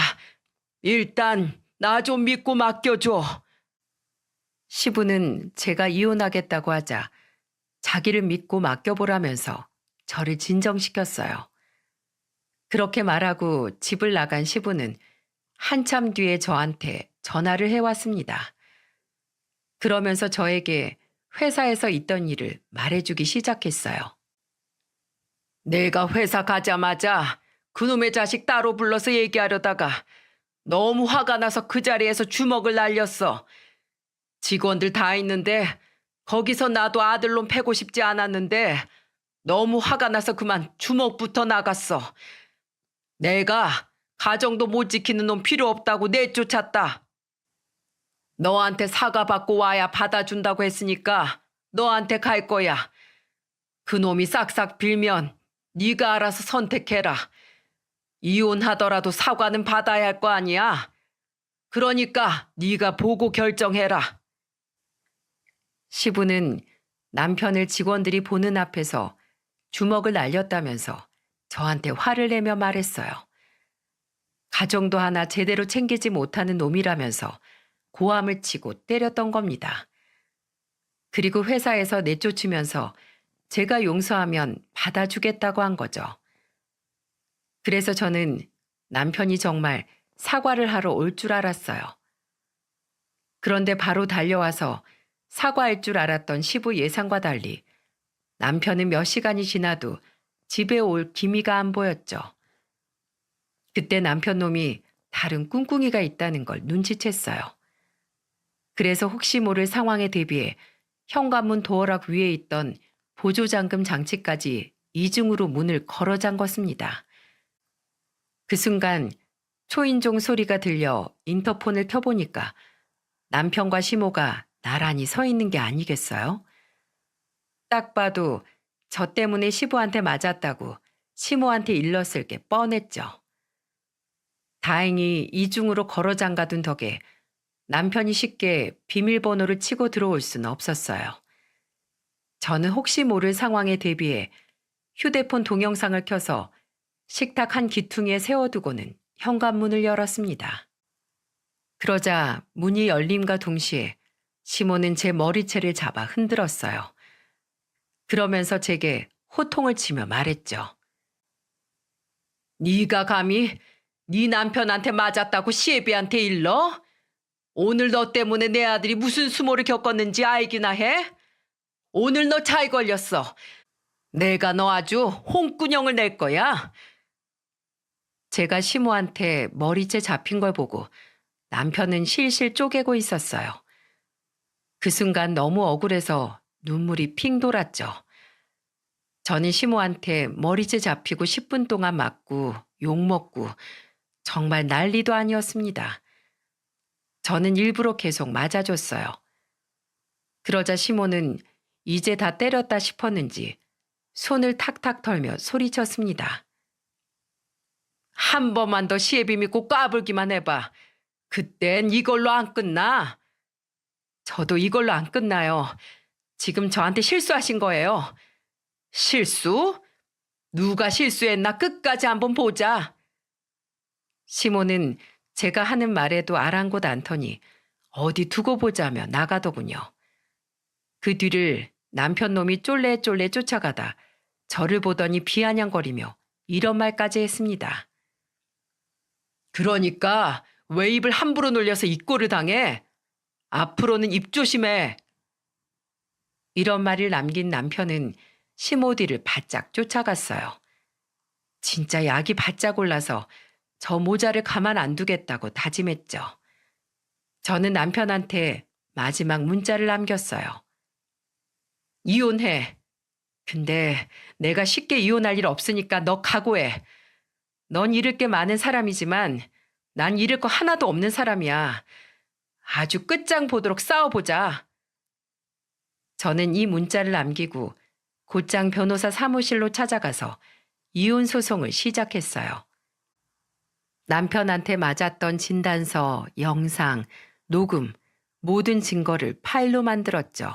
일단 나 좀 믿고 맡겨줘. 시부는 제가 이혼하겠다고 하자 자기를 믿고 맡겨보라면서 저를 진정시켰어요. 그렇게 말하고 집을 나간 시부는 한참 뒤에 저한테 전화를 해왔습니다. 그러면서 저에게 회사에서 있던 일을 말해주기 시작했어요. 내가 회사 가자마자 그놈의 자식 따로 불러서 얘기하려다가 너무 화가 나서 그 자리에서 주먹을 날렸어. 직원들 다 있는데 거기서 나도 아들놈 패고 싶지 않았는데 너무 화가 나서 그만 주먹부터 나갔어. 내가 가정도 못 지키는 놈 필요 없다고 내쫓았다. 너한테 사과받고 와야 받아준다고 했으니까 너한테 갈 거야. 그놈이 싹싹 빌면 네가 알아서 선택해라. 이혼하더라도 사과는 받아야 할 거 아니야. 그러니까 네가 보고 결정해라. 시부는 남편을 직원들이 보는 앞에서 주먹을 날렸다면서 저한테 화를 내며 말했어요. 가정도 하나 제대로 챙기지 못하는 놈이라면서 고함을 치고 때렸던 겁니다. 그리고 회사에서 내쫓으면서 제가 용서하면 받아주겠다고 한 거죠. 그래서 저는 남편이 정말 사과를 하러 올 줄 알았어요. 그런데 바로 달려와서 사과할 줄 알았던 시부 예상과 달리 남편은 몇 시간이 지나도 집에 올 기미가 안 보였죠. 그때 남편 놈이 다른 꿍꿍이가 있다는 걸 눈치챘어요. 그래서 혹시 모를 상황에 대비해 현관문 도어락 위에 있던 보조잠금 장치까지 이중으로 문을 걸어 잠궜습니다. 그 순간 초인종 소리가 들려 인터폰을 켜보니까 남편과 시모가 나란히 서 있는 게 아니겠어요? 딱 봐도 저 때문에 시부한테 맞았다고 시모한테 일렀을 게 뻔했죠. 다행히 이중으로 걸어 잠가둔 덕에 남편이 쉽게 비밀번호를 치고 들어올 수는 없었어요. 저는 혹시 모를 상황에 대비해 휴대폰 동영상을 켜서 식탁 한 기퉁이에 세워두고는 현관문을 열었습니다. 그러자 문이 열림과 동시에 시모는 제 머리채를 잡아 흔들었어요. 그러면서 제게 호통을 치며 말했죠. 네가 감히 네 남편한테 맞았다고 시애비한테 일러? 오늘 너 때문에 내 아들이 무슨 수모를 겪었는지 알기나 해? 오늘 너 차에 걸렸어. 내가 너 아주 홍군형을 낼 거야. 제가 시모한테 머리채 잡힌 걸 보고 남편은 실실 쪼개고 있었어요. 그 순간 너무 억울해서 눈물이 핑 돌았죠. 저는 시모한테 머리채 잡히고 10분 동안 맞고 욕먹고 정말 난리도 아니었습니다. 저는 일부러 계속 맞아줬어요. 그러자 시모는 이제 다 때렸다 싶었는지 손을 탁탁 털며 소리쳤습니다. 한 번만 더 시애비 믿고 까불기만 해봐. 그땐 이걸로 안 끝나. 저도 이걸로 안 끝나요. 지금 저한테 실수하신 거예요. 실수? 누가 실수했나 끝까지 한번 보자. 시모는 제가 하는 말에도 아랑곳 않더니 어디 두고 보자며 나가더군요. 그 뒤를 남편 놈이 쫄래쫄래 쫓아가다 저를 보더니 비아냥거리며 이런 말까지 했습니다. 그러니까 왜 입을 함부로 놀려서 이 꼴을 당해? 앞으로는 입 조심해. 이런 말을 남긴 남편은 시모 뒤를 바짝 쫓아갔어요. 진짜 약이 바짝 올라서 저 모자를 가만 안 두겠다고 다짐했죠. 저는 남편한테 마지막 문자를 남겼어요. 이혼해. 근데 내가 쉽게 이혼할 일 없으니까 너 각오해. 넌 잃을 게 많은 사람이지만 난 잃을 거 하나도 없는 사람이야. 아주 끝장 보도록 싸워보자. 저는 이 문자를 남기고 곧장 변호사 사무실로 찾아가서 이혼 소송을 시작했어요. 남편한테 맞았던 진단서, 영상, 녹음, 모든 증거를 파일로 만들었죠.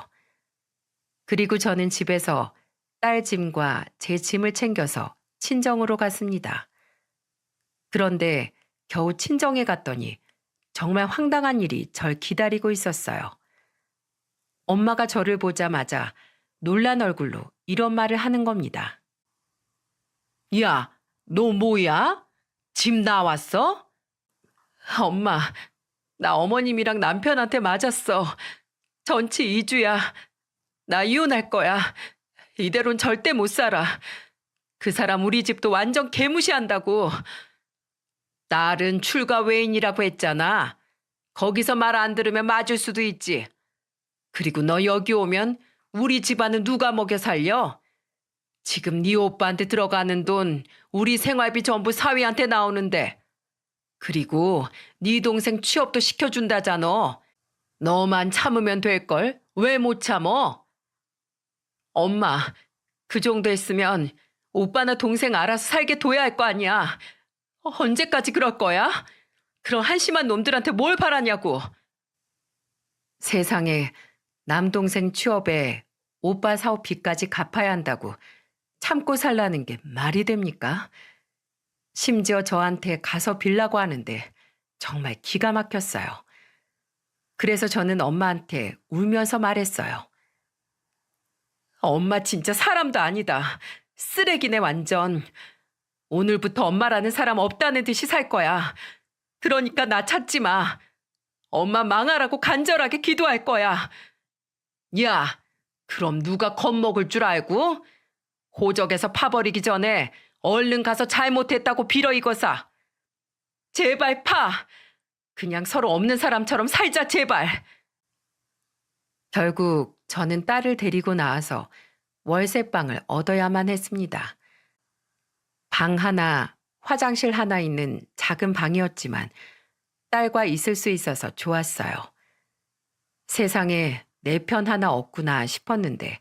그리고 저는 집에서 딸 짐과 제 짐을 챙겨서 친정으로 갔습니다. 그런데 겨우 친정에 갔더니 정말 황당한 일이 절 기다리고 있었어요. 엄마가 저를 보자마자 놀란 얼굴로 이런 말을 하는 겁니다. 야, 너 뭐야? 집 나왔어? 엄마, 나 어머님이랑 남편한테 맞았어. 전치 2주야. 나 이혼할 거야. 이대로는 절대 못 살아. 그 사람 우리 집도 완전 개무시한다고. 딸은 출가 외인이라고 했잖아. 거기서 말 안 들으면 맞을 수도 있지. 그리고 너 여기 오면 우리 집안은 누가 먹여 살려? 지금 네 오빠한테 들어가는 돈 우리 생활비 전부 사위한테 나오는데. 그리고 네 동생 취업도 시켜준다잖아. 너만 참으면 될걸? 왜 못 참어? 엄마, 그 정도 했으면 오빠나 동생 알아서 살게 둬야 할 거 아니야. 언제까지 그럴 거야? 그런 한심한 놈들한테 뭘 바라냐고. 세상에 남동생 취업에 오빠 사업 빚까지 갚아야 한다고 참고 살라는 게 말이 됩니까? 심지어 저한테 가서 빌라고 하는데 정말 기가 막혔어요. 그래서 저는 엄마한테 울면서 말했어요. 엄마 진짜 사람도 아니다. 쓰레기네 완전. 오늘부터 엄마라는 사람 없다는 듯이 살 거야. 그러니까 나 찾지 마. 엄마 망하라고 간절하게 기도할 거야. 야, 그럼 누가 겁먹을 줄 알고? 호적에서 파버리기 전에 얼른 가서 잘못했다고 빌어 이거사. 제발 파. 그냥 서로 없는 사람처럼 살자 제발. 결국 저는 딸을 데리고 나와서 월세방을 얻어야만 했습니다. 방 하나, 화장실 하나 있는 작은 방이었지만 딸과 있을 수 있어서 좋았어요. 세상에 내 편 하나 없구나 싶었는데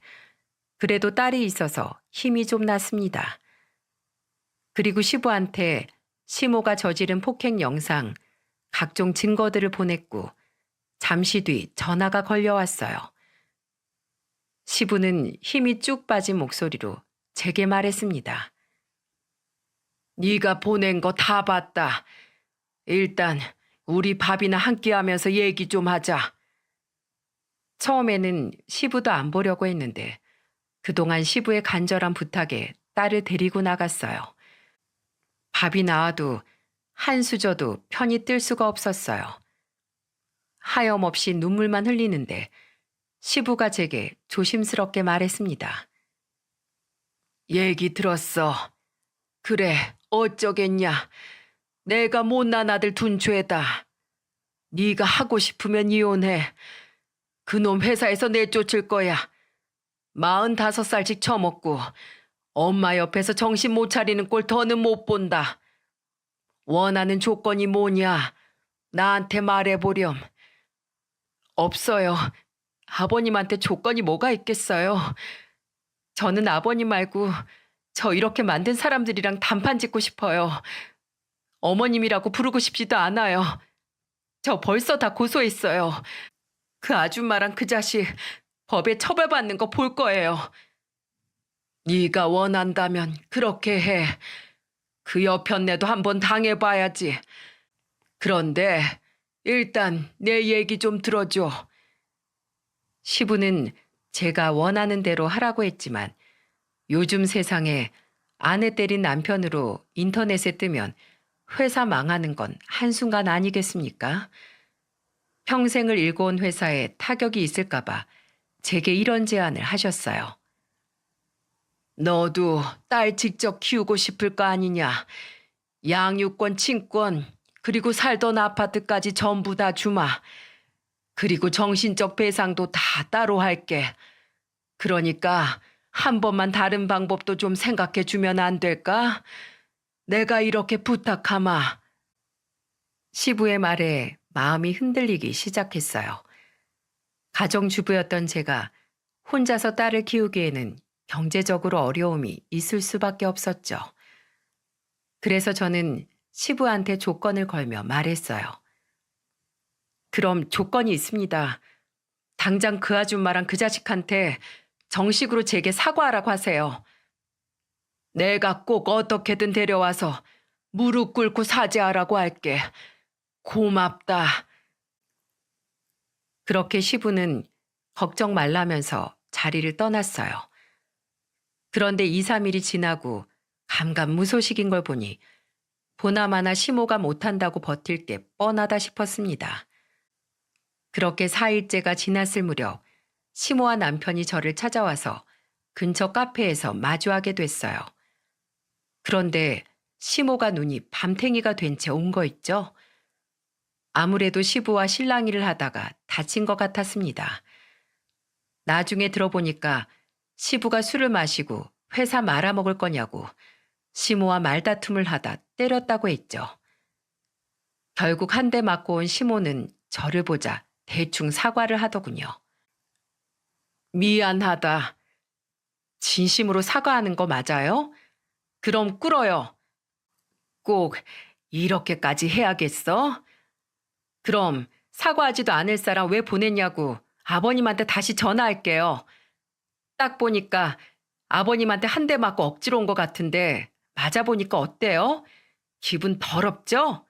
그래도 딸이 있어서 힘이 좀 났습니다. 그리고 시부한테 시모가 저지른 폭행 영상, 각종 증거들을 보냈고 잠시 뒤 전화가 걸려왔어요. 시부는 힘이 쭉 빠진 목소리로 제게 말했습니다. 네가 보낸 거 다 봤다. 일단 우리 밥이나 함께 하면서 얘기 좀 하자. 처음에는 시부도 안 보려고 했는데 그동안 시부의 간절한 부탁에 딸을 데리고 나갔어요. 밥이 나와도 한수저도 편히 뜰 수가 없었어요. 하염없이 눈물만 흘리는데 시부가 제게 조심스럽게 말했습니다. 얘기 들었어. 그래, 어쩌겠냐. 내가 못난 아들 둔 죄다. 네가 하고 싶으면 이혼해. 그놈 회사에서 내쫓을 거야. 45살씩 처먹고 엄마 옆에서 정신 못 차리는 꼴 더는 못 본다. 원하는 조건이 뭐냐? 나한테 말해보렴. 없어요. 아버님한테 조건이 뭐가 있겠어요. 저는 아버님 말고 저 이렇게 만든 사람들이랑 단판 짓고 싶어요. 어머님이라고 부르고 싶지도 않아요. 저 벌써 다 고소했어요. 그 아줌마랑 그 자식 법에 처벌받는 거 볼 거예요. 네가 원한다면 그렇게 해. 그 여편네도 한번 당해봐야지. 그런데 일단 내 얘기 좀 들어줘. 시부는 제가 원하는 대로 하라고 했지만 요즘 세상에 아내 때린 남편으로 인터넷에 뜨면 회사 망하는 건 한순간 아니겠습니까? 평생을 일궈온 회사에 타격이 있을까봐 제게 이런 제안을 하셨어요. 너도 딸 직접 키우고 싶을 거 아니냐. 양육권, 친권, 그리고 살던 아파트까지 전부 다 주마. 그리고 정신적 배상도 다 따로 할게. 그러니까 한 번만 다른 방법도 좀 생각해 주면 안 될까? 내가 이렇게 부탁하마. 시부의 말에 마음이 흔들리기 시작했어요. 가정주부였던 제가 혼자서 딸을 키우기에는 경제적으로 어려움이 있을 수밖에 없었죠. 그래서 저는 시부한테 조건을 걸며 말했어요. 그럼 조건이 있습니다. 당장 그 아줌마랑 그 자식한테 정식으로 제게 사과하라고 하세요. 내가 꼭 어떻게든 데려와서 무릎 꿇고 사죄하라고 할게. 고맙다. 그렇게 시부는 걱정 말라면서 자리를 떠났어요. 그런데 2, 3일이 지나고 감감무소식인 걸 보니 보나마나 시모가 못한다고 버틸 게 뻔하다 싶었습니다. 그렇게 4일째가 지났을 무렵 시모와 남편이 저를 찾아와서 근처 카페에서 마주하게 됐어요. 그런데 시모가 눈이 밤탱이가 된 채 온 거 있죠? 아무래도 시부와 실랑이를 하다가 다친 것 같았습니다. 나중에 들어보니까 시부가 술을 마시고 회사 말아먹을 거냐고 시모와 말다툼을 하다 때렸다고 했죠. 결국 한 대 맞고 온 시모는 저를 보자 대충 사과를 하더군요. 미안하다. 진심으로 사과하는 거 맞아요? 그럼 꿇어요. 꼭 이렇게까지 해야겠어? 그럼 사과하지도 않을 사람 왜 보냈냐고 아버님한테 다시 전화할게요. 딱 보니까 아버님한테 한 대 맞고 억지로 온 것 같은데 맞아보니까 어때요? 기분 더럽죠?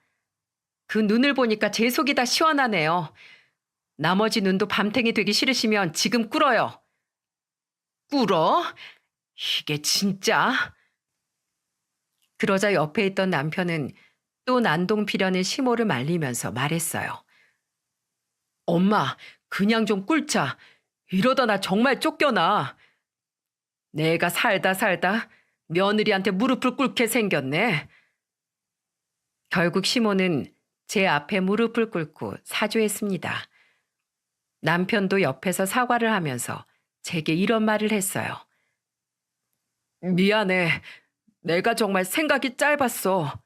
그 눈을 보니까 제 속이 다 시원하네요. 나머지 눈도 밤탱이 되기 싫으시면 지금 꿇어요. 꿇어? 이게 진짜? 그러자 옆에 있던 남편은 또 난동 피려는 시모를 말리면서 말했어요. 엄마, 그냥 좀 꿇자. 이러다 나 정말 쫓겨나. 내가 살다 며느리한테 무릎을 꿇게 생겼네. 결국 시모는 제 앞에 무릎을 꿇고 사죄했습니다. 남편도 옆에서 사과를 하면서 제게 이런 말을 했어요. 미안해. 내가 정말 생각이 짧았어.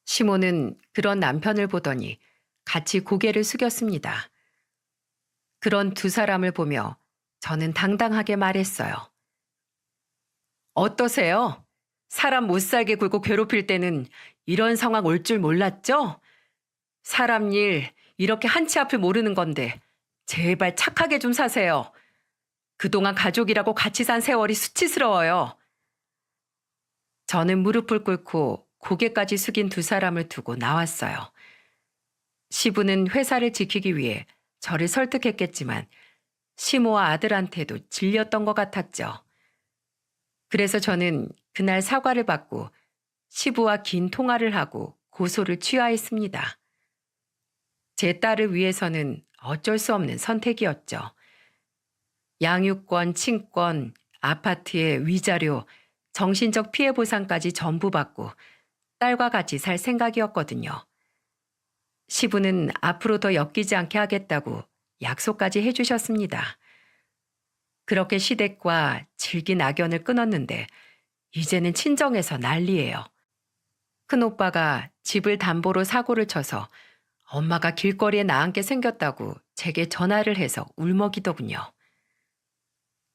시모는 그런 남편을 보더니 같이 고개를 숙였습니다. 그런 두 사람을 보며 저는 당당하게 말했어요. 어떠세요? 사람 못 살게 굴고 괴롭힐 때는 이런 상황 올 줄 몰랐죠? 사람 일 이렇게 한치 앞을 모르는 건데 제발 착하게 좀 사세요. 그동안 가족이라고 같이 산 세월이 수치스러워요. 저는 무릎을 꿇고 고개까지 숙인 두 사람을 두고 나왔어요. 시부는 회사를 지키기 위해 저를 설득했겠지만 시모와 아들한테도 질렸던 것 같았죠. 그래서 저는 그날 사과를 받고 시부와 긴 통화를 하고 고소를 취하했습니다. 제 딸을 위해서는 어쩔 수 없는 선택이었죠. 양육권, 친권, 아파트의 위자료, 정신적 피해 보상까지 전부 받고 딸과 같이 살 생각이었거든요. 시부는 앞으로 더 엮이지 않게 하겠다고 약속까지 해주셨습니다. 그렇게 시댁과 질긴 악연을 끊었는데 이제는 친정에서 난리예요. 큰오빠가 집을 담보로 사고를 쳐서 엄마가 길거리에 나앉게 생겼다고 제게 전화를 해서 울먹이더군요.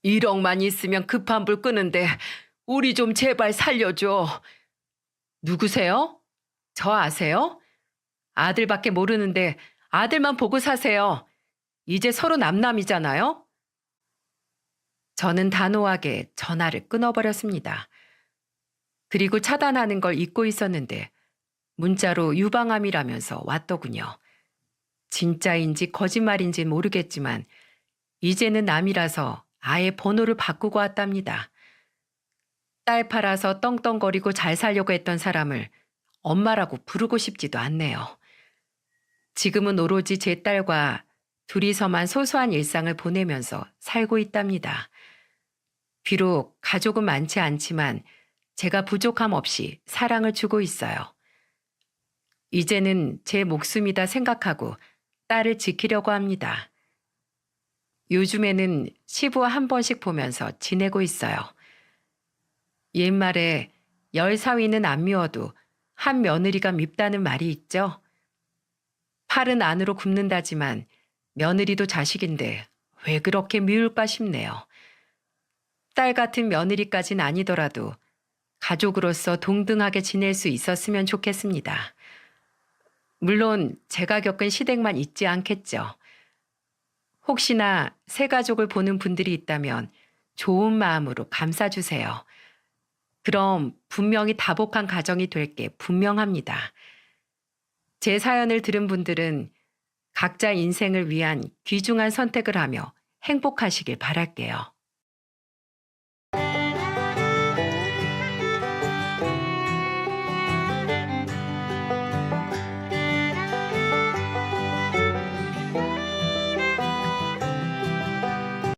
1억만 있으면 급한 불 끄는데 우리 좀 제발 살려줘. 누구세요? 저 아세요? 아들밖에 모르는데 아들만 보고 사세요. 이제 서로 남남이잖아요? 저는 단호하게 전화를 끊어버렸습니다. 그리고 차단하는 걸 잊고 있었는데 문자로 유방암이라면서 왔더군요. 진짜인지 거짓말인지 모르겠지만 이제는 남이라서 아예 번호를 바꾸고 왔답니다. 딸 팔아서 떵떵거리고 잘 살려고 했던 사람을 엄마라고 부르고 싶지도 않네요. 지금은 오로지 제 딸과 둘이서만 소소한 일상을 보내면서 살고 있답니다. 비록 가족은 많지 않지만 제가 부족함 없이 사랑을 주고 있어요. 이제는 제 목숨이다 생각하고 딸을 지키려고 합니다. 요즘에는 시부와 한 번씩 보면서 지내고 있어요. 옛말에 열 사위는 안 미워도 한 며느리가 밉다는 말이 있죠. 팔은 안으로 굽는다지만 며느리도 자식인데 왜 그렇게 미울까 싶네요. 딸 같은 며느리까진 아니더라도 가족으로서 동등하게 지낼 수 있었으면 좋겠습니다. 물론 제가 겪은 시댁만 있지 않겠죠. 혹시나 새 가족을 보는 분들이 있다면 좋은 마음으로 감싸주세요. 그럼 분명히 다복한 가정이 될 게 분명합니다. 제 사연을 들은 분들은 각자 인생을 위한 귀중한 선택을 하며 행복하시길 바랄게요.